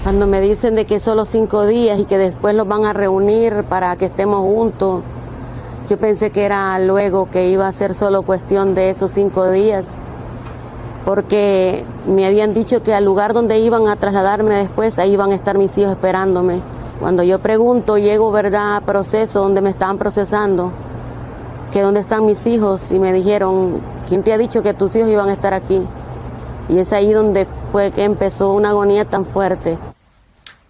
Cuando me dicen de que solo 5 días y que después los van a reunir para que estemos juntos, yo pensé que era luego que iba a ser solo cuestión de esos 5 días, porque me habían dicho que al lugar donde iban a trasladarme después, ahí iban a estar mis hijos esperándome. Cuando yo pregunto, llego, ¿verdad?, a proceso donde me estaban procesando, que dónde están mis hijos, y me dijeron, ¿quién te ha dicho que tus hijos iban a estar aquí? Y es ahí donde fue que empezó una agonía tan fuerte.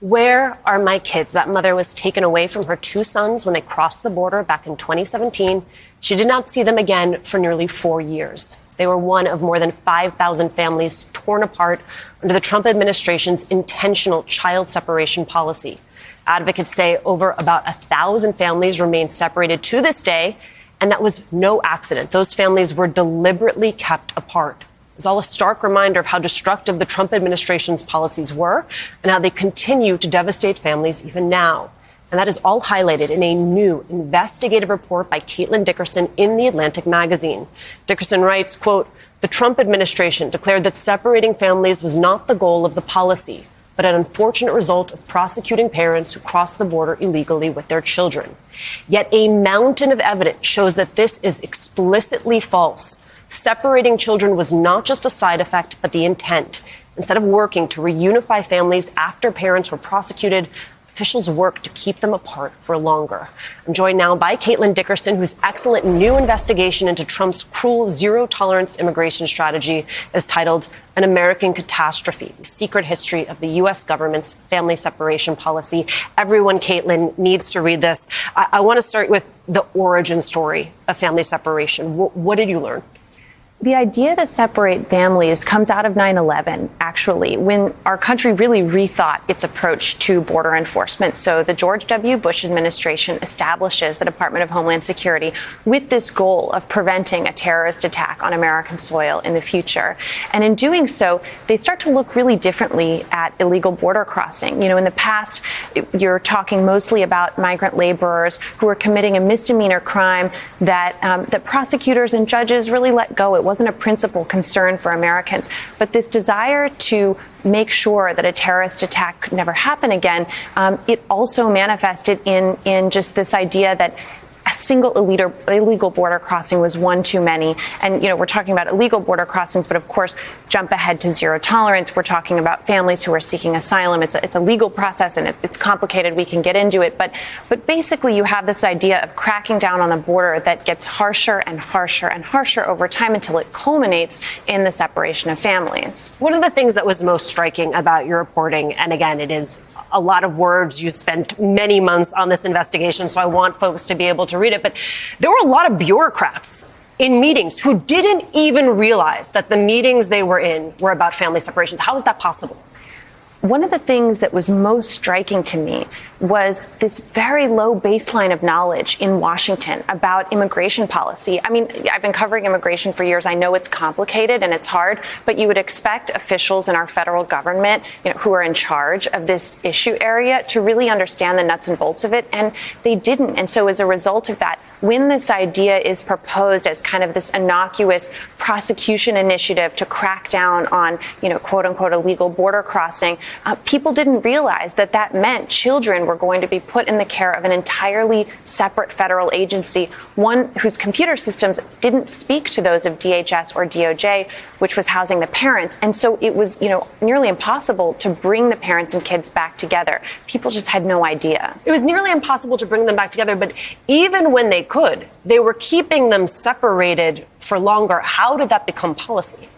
Where are my kids? That mother was taken away from her 2 sons when they crossed the border back in 2017. She did not see them again for nearly 4 years. They were one of more than 5,000 families torn apart under the Trump administration's intentional child separation policy. Advocates say over about 1,000 families remain separated to this day, and that was no accident. Those families were deliberately kept apart. It's all a stark reminder of how destructive the Trump administration's policies were and how they continue to devastate families even now. And that is all highlighted in a new investigative report by Caitlin Dickerson in The Atlantic magazine. Dickerson writes, quote, "The Trump administration declared that separating families was not the goal of the policy, but an unfortunate result of prosecuting parents who crossed the border illegally with their children. Yet a mountain of evidence shows that this is explicitly false. Separating children was not just a side effect, but the intent. Instead of working to reunify families after parents were prosecuted, officials worked to keep them apart for longer." I'm joined now by Caitlin Dickerson, whose excellent new investigation into Trump's cruel zero-tolerance immigration strategy is titled "An American Catastrophe: The Secret History of the U.S. Government's Family Separation Policy." Everyone, Caitlin, needs to read this. I want to start with the origin story of family separation. What did you learn? The idea to separate families comes out of 9/11, actually, when our country really rethought its approach to border enforcement. So the George W. Bush administration establishes the Department of Homeland Security with this goal of preventing a terrorist attack on American soil in the future. And in doing so, they start to look really differently at illegal border crossing. You know, in the past, you're talking mostly about migrant laborers who are committing a misdemeanor crime that prosecutors and judges really let go. It wasn't a principal concern for Americans. But this desire to make sure that a terrorist attack could never happen again, it also manifested in just this idea that a single illegal border crossing was one too many. And, you know, we're talking about illegal border crossings, but of course, jump ahead to zero tolerance. We're talking about families who are seeking asylum. It's a legal process and it's complicated. We can get into it. But basically, you have this idea of cracking down on the border that gets harsher and harsher and harsher over time until it culminates in the separation of families. One of the things that was most striking about your reporting, and again, it is a lot of words. You spent many months on this investigation, so I want folks to be able to read it. But there were a lot of bureaucrats in meetings who didn't even realize that the meetings they were in were about family separations. How is that possible? One of the things that was most striking to me was this very low baseline of knowledge in Washington about immigration policy. I mean, I've been covering immigration for years. I know it's complicated and it's hard, but you would expect officials in our federal government, you know, who are in charge of this issue area to really understand the nuts and bolts of it, and they didn't. And so as a result of that, when this idea is proposed as kind of this innocuous prosecution initiative to crack down on, you know, quote unquote illegal border crossing, people didn't realize that that meant children were going to be put in the care of an entirely separate federal agency, one whose computer systems didn't speak to those of DHS or DOJ, which was housing the parents. And so it was, you know, nearly impossible to bring the parents and kids back together. People just had no idea. It was nearly impossible to bring them back together, but even when they could, they were keeping them separated for longer. How did that become policy?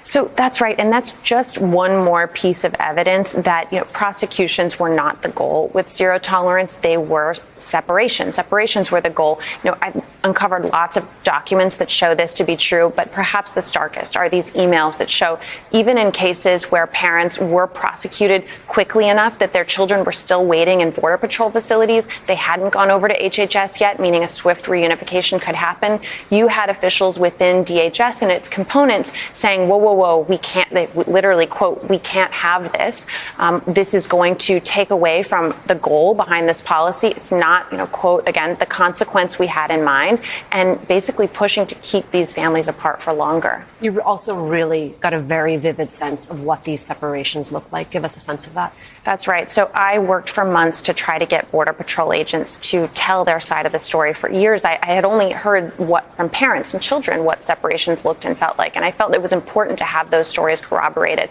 So that's right. And that's just one more piece of evidence that, you know, prosecutions were not the goal with zero tolerance. They were separation. Separations were the goal. You know, I've uncovered lots of documents that show this to be true, but perhaps the starkest are these emails that show even in cases where parents were prosecuted quickly enough that their children were still waiting in Border Patrol facilities, they hadn't gone over to HHS yet, meaning a swift reunification could happen. You had officials within DHS and its components saying, whoa, we can't, they literally, quote, we can't have this. This is going to take away from the goal behind this policy. It's not, you know, quote, again, the consequence we had in mind. enforcement and basically pushing to keep these families apart for longer. You also really got a very vivid sense of what these separations look like. Give us a sense of that. That's right. So I worked for months to try to get Border Patrol agents to tell their side of the story. For years, I had only heard from parents and children what separations looked and felt like. And I felt it was important to have those stories corroborated.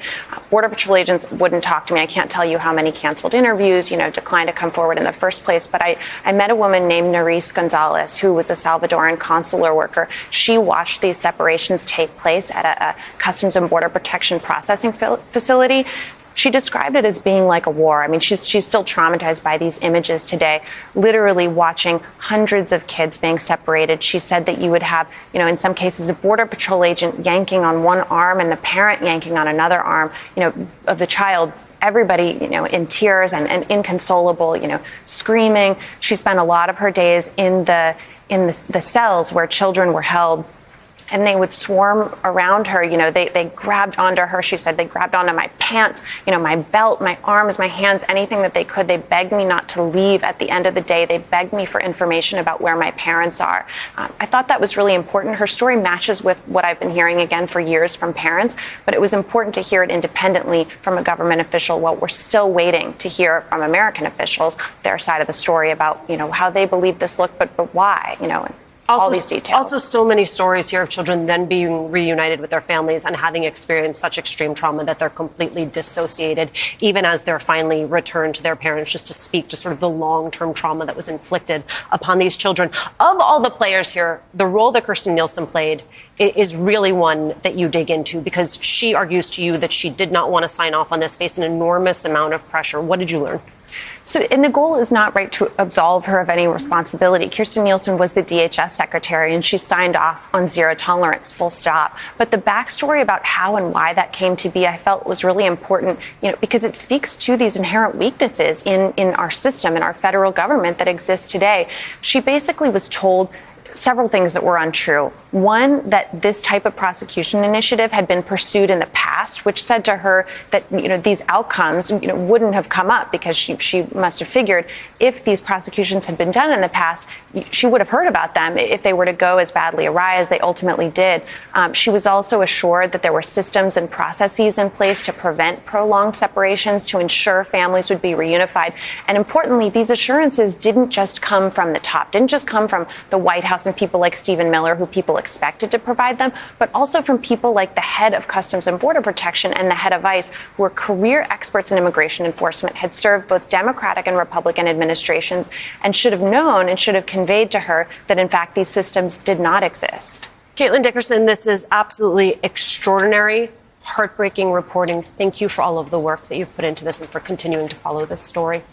Border Patrol agents wouldn't talk to me. I can't tell you how many canceled interviews, declined to come forward in the first place. But I met a woman named Nerys Gonzalez, who was a Salvadoran consular worker. She watched these separations take place at a Customs and Border Protection processing facility. She described it as being like a war. I mean, she's still traumatized by these images today, literally watching hundreds of kids being separated. She said that you would have, in some cases, a Border Patrol agent yanking on one arm and the parent yanking on another arm, of the child. Everybody, in tears and inconsolable, screaming. She spent a lot of her days in the cells where children were held. And they would swarm around her. They grabbed onto her. She said they grabbed onto my pants, my belt, my arms, my hands, anything that they could. They begged me not to leave at the end of the day. They begged me for information about where my parents are. I thought that was really important. Her story matches with what I've been hearing again for years from parents, but it was important to hear it independently from a government official while we're still waiting to hear from American officials their side of the story about, how they believe this looked, but why, all these details. Also, so many stories here of children then being reunited with their families and having experienced such extreme trauma that they're completely dissociated, even as they're finally returned to their parents, just to speak to sort of the long-term trauma that was inflicted upon these children. Of all the players here, the role that Kirstjen Nielsen played is really one that you dig into, because she argues to you that she did not want to sign off on this, faced an enormous amount of pressure. What did you learn? So, and the goal is not to absolve her of any responsibility. Kirstjen Nielsen was the DHS secretary, and she signed off on zero tolerance, full stop. But the backstory about how and why that came to be, I felt was really important, because it speaks to these inherent weaknesses in our system, in our federal government that exists today. She basically was told several things that were untrue. One, that this type of prosecution initiative had been pursued in the past, which said to her that, these outcomes, wouldn't have come up, because she must have figured if these prosecutions had been done in the past, she would have heard about them if they were to go as badly awry as they ultimately did. She was also assured that there were systems and processes in place to prevent prolonged separations, to ensure families would be reunified. And importantly, these assurances didn't just come from the top, didn't just come from the White House and people like Stephen Miller, who people expected to provide them, but also from people like the head of Customs and Border Protection and the head of ICE, who are career experts in immigration enforcement, had served both Democratic and Republican administrations, and should have known and should have conveyed to her that, in fact, these systems did not exist. Caitlin Dickerson, this is absolutely extraordinary, heartbreaking reporting. Thank you for all of the work that you've put into this and for continuing to follow this story.